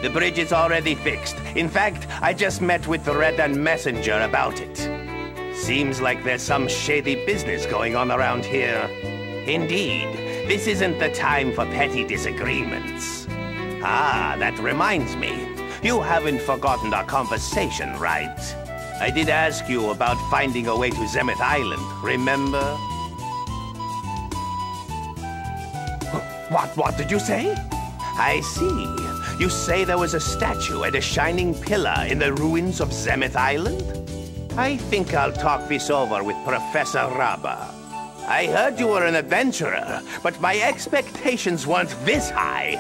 The bridge is already fixed. In fact, I just met with the Rehda messenger about it. Seems like there's some shady business going on around here. Indeed, this isn't the time for petty disagreements. Ah, that reminds me. You haven't forgotten our conversation, right? I did ask you about finding a way to Zemeth Island, remember? What did you say? I see. You say there was a statue and a shining pillar in the ruins of Zemeth Island? I think I'll talk this over with Professor Rabba. I heard you were an adventurer, but my expectations weren't this high.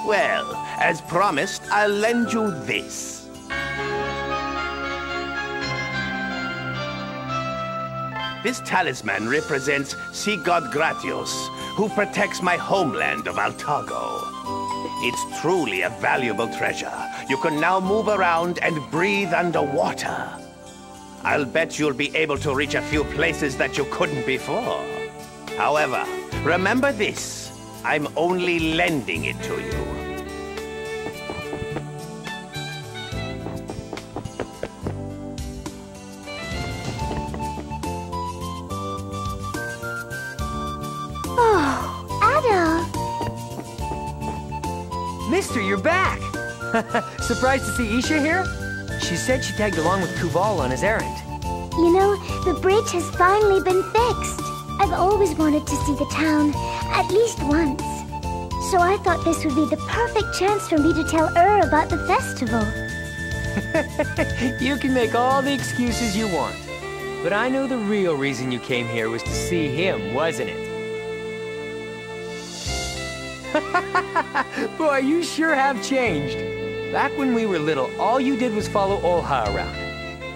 Well, as promised, I'll lend you this. This talisman represents Sea God Gratios, who protects my homeland of Altago. It's truly a valuable treasure. You can now move around and breathe underwater. I'll bet you'll be able to reach a few places that you couldn't before. However, remember this. I'm only lending it to you. Oh, Adol! Mister, you're back! Surprised to see Isha here? She said she tagged along with Kuval on his errand. You know, the bridge has finally been fixed. I've always wanted to see the town, at least once. So I thought this would be the perfect chance for me to tell about the festival. You can make all the excuses you want. But I know the real reason you came here was to see him, wasn't it? Boy, you sure have changed. Back when we were little, all you did was follow Olha around.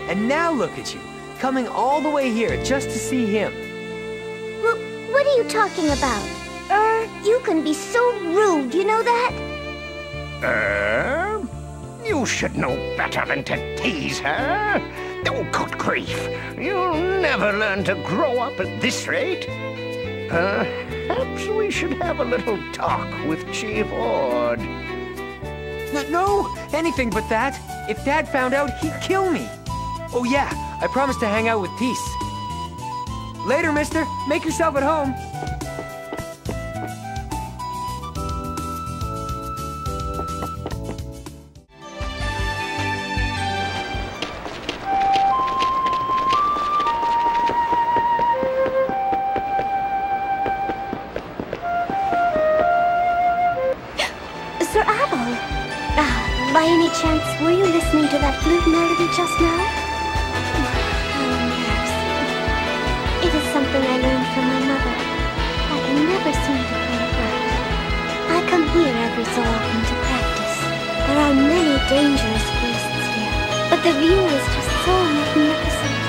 And now look at you, coming all the way here just to see him. Well, what are you talking about? You can be so rude, you know that? You should know better than to tease her. Oh, good grief. You'll never learn to grow up at this rate. Perhaps we should have a little talk with Chief Ord. No, anything but that. If Dad found out, he'd kill me. Oh yeah, I promised to hang out with Peace. Later, mister. Make yourself at home. Sir Adol! By any chance, were you listening to that flute melody just now? How embarrassing. It is something I learned from my mother. I can never seem to play it right. I come here every so often to practice. There are many dangerous beasts here, but the view is just so magnificent.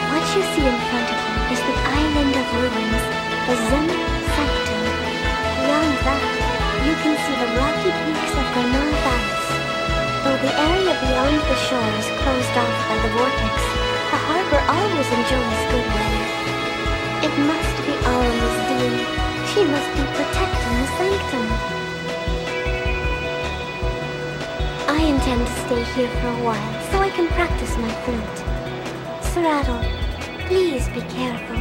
What you see in front of you is the island of ruins, the Zemeth Sanctum. Beyond that, you can see the rocky peaks of Canaan Valley. Though the area beyond the shore is closed off by the vortex, the harbor always enjoys good weather. It must be Olha's doing. She must be protecting the sanctum. I intend to stay here for a while, so I can practice my flute. Sir Adol, please be careful.